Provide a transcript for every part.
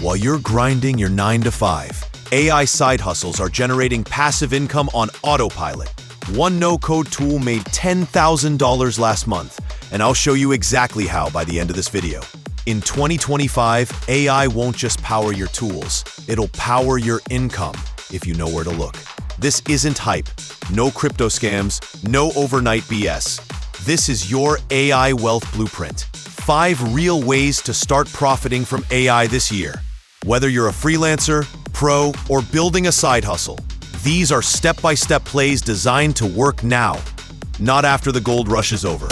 While you're grinding your 9 to 5, AI side hustles are generating passive income on autopilot. One no-code tool made $10,000 last month, and I'll show you exactly how by the end of this video. In 2025, AI won't just power your tools, it'll power your income if you know where to look. This isn't hype, no crypto scams, no overnight BS. This is your AI wealth blueprint. 5 real ways to start profiting from AI this year. Whether you're a freelancer, pro, or building a side hustle, these are step-by-step plays designed to work now, not after the gold rush is over.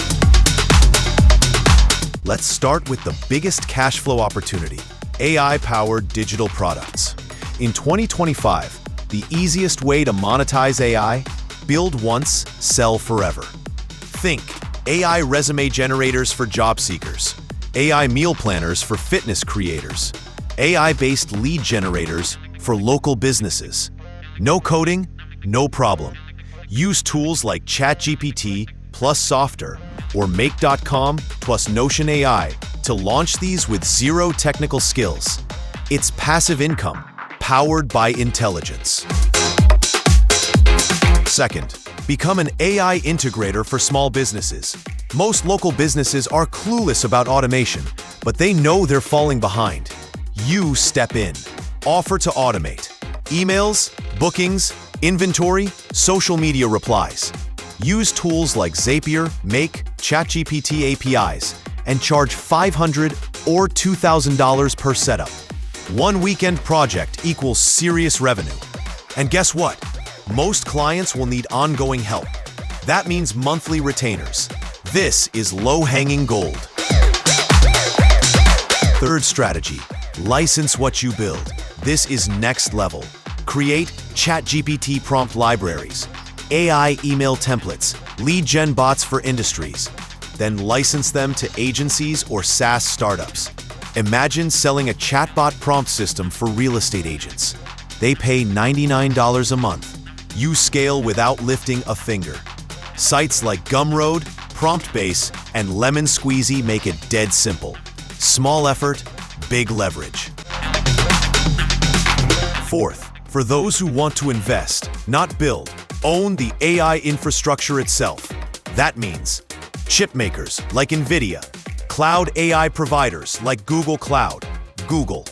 Let's start with the biggest cash flow opportunity, AI-powered digital products. In 2025, the easiest way to monetize AI? Build once, sell forever. Think AI resume generators for job seekers, AI meal planners for fitness creators, AI-based lead generators for local businesses. No coding, no problem. Use tools like ChatGPT plus Softer or Make.com plus Notion AI to launch these with zero technical skills. It's passive income, powered by intelligence. Second, become an AI integrator for small businesses. Most local businesses are clueless about automation, but they know they're falling behind. You step in. Offer to automate. Emails, bookings, inventory, social media replies. Use tools like Zapier, Make, ChatGPT APIs, and charge $500 or $2,000 per setup. One weekend project equals serious revenue. And guess what? Most clients will need ongoing help. That means monthly retainers. This is low-hanging gold. Third strategy, license what you build. This is next level. Create ChatGPT prompt libraries, AI email templates, lead gen bots for industries. Then license them to agencies or SaaS startups. Imagine selling a chatbot prompt system for real estate agents. They pay $99 a month. You scale without lifting a finger. Sites like Gumroad, PromptBase, and Lemon Squeezy make it dead simple. Small effort, big leverage. Fourth, for those who want to invest, not build, own the AI infrastructure itself. That means chip makers like NVIDIA, cloud AI providers like Google Cloud, Google,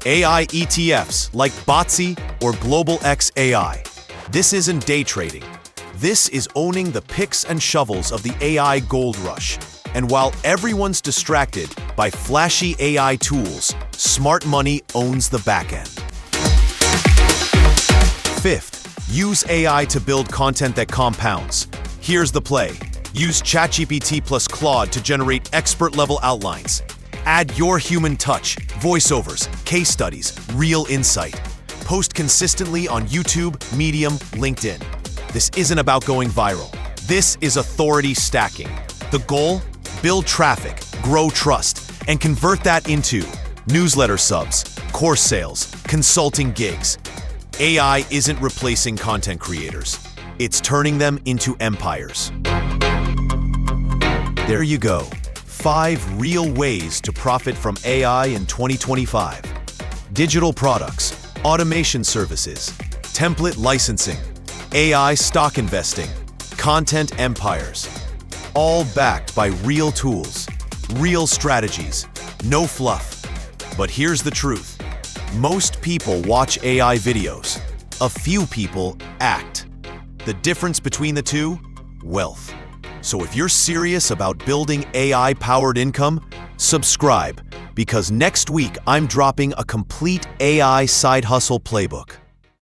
AI ETFs like Botsy or Global X AI. This isn't day trading. This is owning the picks and shovels of the AI gold rush. And while everyone's distracted by flashy AI tools, smart money owns the back end. Fifth, use AI to build content that compounds. Here's the play. Use ChatGPT plus Claude to generate expert-level outlines. Add your human touch, voiceovers, case studies, real insight. Post consistently on YouTube, Medium, LinkedIn. This isn't about going viral. This is authority stacking. The goal? Build traffic, grow trust, and convert that into newsletter subs, course sales, consulting gigs. AI isn't replacing content creators. It's turning them into empires. There you go. 5 real ways to profit from AI in 2025. Digital products, automation services, template licensing, AI stock investing, content empires. All backed by real tools, real strategies, no fluff. But here's the truth. Most people watch AI videos. A few people act. The difference between the two? Wealth. So if you're serious about building AI-powered income, subscribe, because next week I'm dropping a complete AI side hustle playbook.